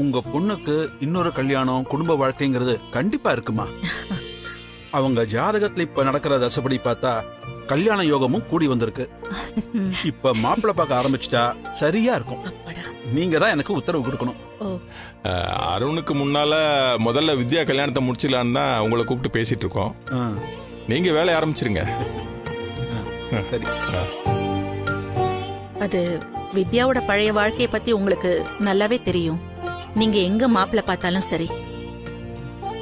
உங்க பொண்ணுக்கு இன்னொரு கல்யாணம் குடும்ப வாழ்க்கைங்கிறது கண்டிப்பா இருக்குமா? அவங்க ஜாதகத்துல இப்ப நடக்கிற தசப்படி பார்த்தா கல்யாண யோகமும் கூடி வந்திருக்கு. இப்ப மாப்பிள்ளை பார்க்க ஆரம்பிச்சிட்டா சரியா இருக்கும். நீங்க தான் எனக்கு உத்தரவு கொடுக்கணும். அருணுக்கு முன்னால முதல்ல வித்யா கல்யாணத்தை முடிச்சிடலான்னு தான் உங்களை கூப்பிட்டு பேசிட்டு இருக்கோம். நீங்க வேலையை ஆரம்பிச்சிருங்க. சரி. அது வித்யாவோட பழைய வாழ்க்கையை பத்தி உங்களுக்கு நல்லாவே தெரியும். நீங்க எங்க மாப்பிள்ளை பார்த்தாலும் சரி,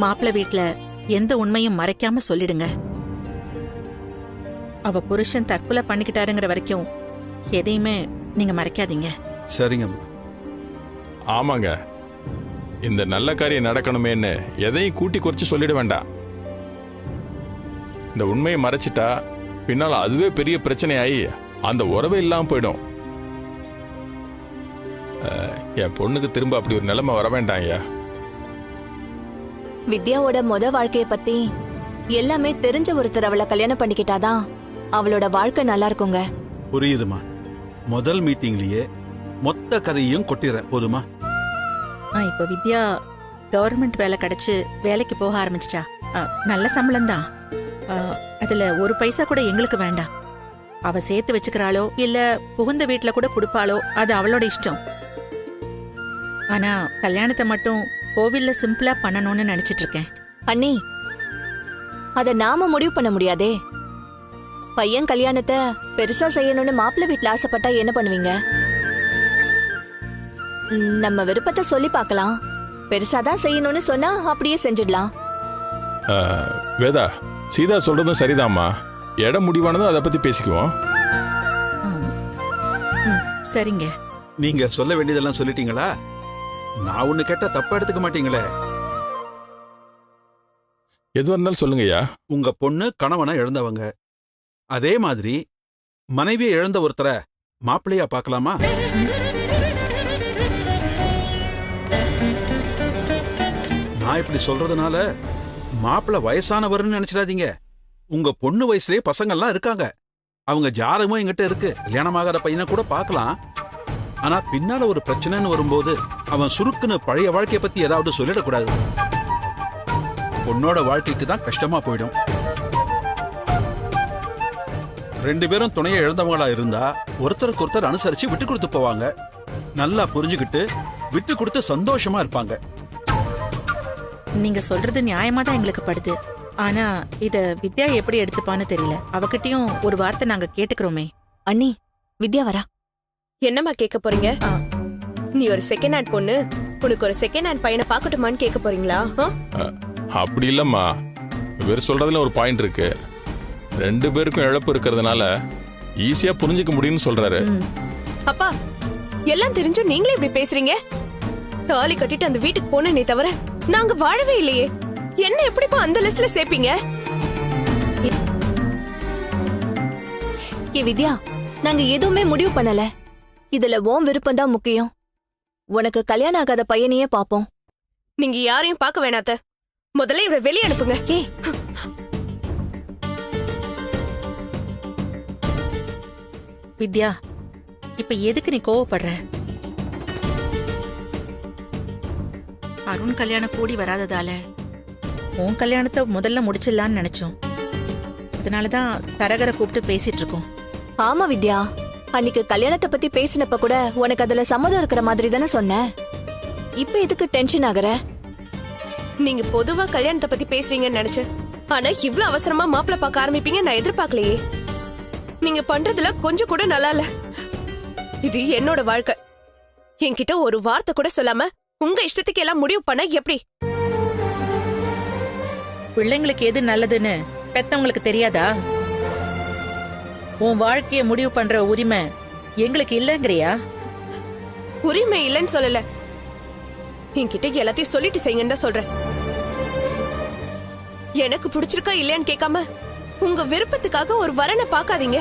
மாப்பிள்ளை வீட்டுல எந்த உண்மையும் மறைக்காம சொல்லிடுங்க. அவ புருஷன் தற்கொலை பண்ணிக்கிட்டாருங்கிற வரைக்கும் எதையுமே நீங்க மறைக்காதீங்க. சரிங்க. ஆமாங்க, இந்த நல்ல காரியம் நடக்கணுமேன்னு எதையும் கூட்டி குறைச்சு சொல்லிட வேண்டாம். இந்த உண்மையை மறைச்சிட்டா பின்னால அதுவே பெரிய பிரச்சனையாயி அந்த உறவே இல்லாம போயிடும். என் பொண்ணுக்கு திரும்ப அப்படி ஒரு நிலைமை வர வேண்டாம் ஐயா. வித்யாவோட வாழ்க்கைய பத்தி எல்லாமே தெரிஞ்ச ஒருத்தர் அவளை கல்யாணம் பண்ணிக்கிட்டாதான் அவளோட வாழ்க்கை நல்லா இருக்குங்க. புரியுதுமா. முதல் மீட்டிங்லயே மொத்த கதையும் கொட்டிடுறேன், போதுமா? இப்ப வித்யா கவர்மெண்ட் வேலை கிடைச்சு வேலைக்கு போக ஆரம்பிச்சிட்டா. நல்ல சம்பளம் தான். அதுல ஒரு பைசா கூட எங்களுக்கு வேண்டாம். அவ சேர்த்து வச்சுக்கிறாளோ இல்ல புகுந்த வீட்டுல கூட கொடுப்பாளோ அது அவளோட இஷ்டம். ஆனா கல்யாணத்தை மட்டும் கோவில்ல சிம்பிளா பண்ணணும்னு நினைச்சிட்டு இருக்கேன். அண்ணி, அத நாம முடிவு பண்ண முடியாதே. பையன் கல்யாணத்தை பெருசா செய்யணும்னு மாப்பிள்ளை வீட்டுல ஆசைப்பட்டா என்ன பண்ணுவீங்க? நம்ம விருப்பத்தை சொல்லி பார்க்கலாம். பெருசாதான் செய்யணும்னு சொன்னா அப்படியே செஞ்சிடலாம். வேதா, சீதா சொல்றதும் சரிதாம்மா. இடம் முடிவானதும் அதை பத்தி பேசிக்குவோம். சரிங்க. நீங்க சொல்ல வேண்டியதெல்லாம் சொல்லிட்டீங்களா? நான் ஒண்ணு கேட்டா தப்பா எடுத்துக்க மாட்டீங்களே? எதுவா இருந்தாலும் சொல்லுங்கய்யா. உங்க பொண்ணு கணவனை இழந்தவங்க. அதே மாதிரி மனைவியை இழந்த ஒருத்தரை மாப்பிள்ளையா பார்க்கலாமா? நான் இப்படி சொல்றதுனால மாப்பிள்ளை வயசானவர்னு நினைச்சிடாதீங்க. உங்க பொண்ணு வயசுலயே பசங்கள்லாம் இருக்காங்க. அவங்க ஜாதகமும் எங்கிட்ட இருக்கு. கல்யாணமாகாத பையனை கூட பார்க்கலாம். ஆனா பின்னால ஒரு பிரச்சனைன்னு வரும்போது அவன் சுருக்குன்னு பழைய வாழ்க்கைய பத்தி ஏதாவது சொல்லிடக்கூடாது. பொண்ணோட வாழ்க்கைக்கு தான் கஷ்டமா போயிடும். 2 பேரும் துணையை இழந்தவங்களா இருந்தா ஒருத்தருக்கு ஒருத்தர் அனுசரிச்சு விட்டு கொடுத்து போவாங்க. நல்லா புரிஞ்சுக்கிட்டு விட்டு கொடுத்து சந்தோஷமா இருப்பாங்க. நீங்க சொல்றது நியாயமா தான் எங்களுக்கு படுது. ஆனா இத வித்யா எப்படி எடுத்துப்பான்னு தெரியல. அவகிட்டயும் ஒரு வார்த்தை நாங்க கேட்டுக்கிறோமே. அண்ணி, வித்யா வரா. என்னம்மா கேட்க போறீங்க? நீ ஒரு செகண்ட் ஹேண்ட் பொண்ணு, உனக்கு ஒரு செகண்ட் ஹேண்ட் பையனை பாக்கட்டுமான்னு கேட்க போறீங்களா? அப்படி இல்லம்மா, இவர் சொல்றதுல ஒரு பாயிண்ட் இருக்கு. 2 பேருக்கும் இழப்பு இருக்கிறதுனால ஈஸியா புரிஞ்சுக்க முடியும்னு சொல்றாரு. அப்பா, எல்லாம் தெரிஞ்சும் நீங்களே இப்படி பேசுறீங்க? தாலி கட்டிட்டு அந்த வீட்டுக்கு போனே தவிர நாங்க வாழவே இல்லையே. என்ன எப்படிப்பா அந்த லிஸ்ட்ல சேர்ப்பீங்க? ஏ வித்யா, நாங்க எதுவுமே முடிவு பண்ணல. இதுல உன் விருப்பம் தான் முக்கியம். உனக்கு கல்யாணம் ஆகாத பையனையே பாப்போம். நீங்க யாரையும் பார்க்க வேணாத்த. முதல்ல இவரை வெளியே அனுப்புங்க. வித்யா, இப்ப எதுக்கு நீ கோவப்படுற? அருண் கல்யாணம் கூடி வராததால உன் கல்யாணத்தை முதல்ல முடிச்சிடலான்னு நினைச்சோம். அதனாலதான் தரகரை கூப்பிட்டு பேசிட்டு இருக்கோம். ஆமா வித்யா, அன்னைக்கு கல்யாணத்தை பத்தி பேசினப்ப கூட உனக்கு அதுல சம்மதம் இருக்கிற மாதிரி தானே சொன்ன. இப்ப எதுக்கு டென்ஷன் ஆகுற? நீங்க பொதுவா கல்யாணத்தை பத்தி பேசுறீங்கன்னு நினைச்சேன். ஆனா இவ்ளோ அவசரமா மாப்பிள்ளை பார்க்க ஆரம்பிப்பீங்க நான் எதிர்பார்க்கலையே. நீங்க பண்றதுல கொஞ்சம் கூட நல்லா இல்ல. இது என்னோட வாழ்க்கை. என்கிட்ட ஒரு வார்த்தை கூட சொல்லாம உங்க இஷ்டத்துக்கு எல்லாம் முடிவு பண்ண எப்படி? பிள்ளைங்களுக்கு எது நல்லதுன்னு பெத்தவங்களுக்கு தெரியாதா? உன் வாழ்க்கைய முடிவு பண்ற உரிமை எங்களுக்கு இல்லங்கிறியா? உரிமை இல்லைன்னு சொல்லல. என்கிட்ட எல்லாத்தையும் சொல்லிட்டு செய்யுங்கன்னு தான் சொல்றேன். எனக்கு பிடிச்சிருக்கா இல்லையான்னு கேட்காம உங்க விருப்பத்துக்காக ஒரு வரனை பார்க்காதீங்க.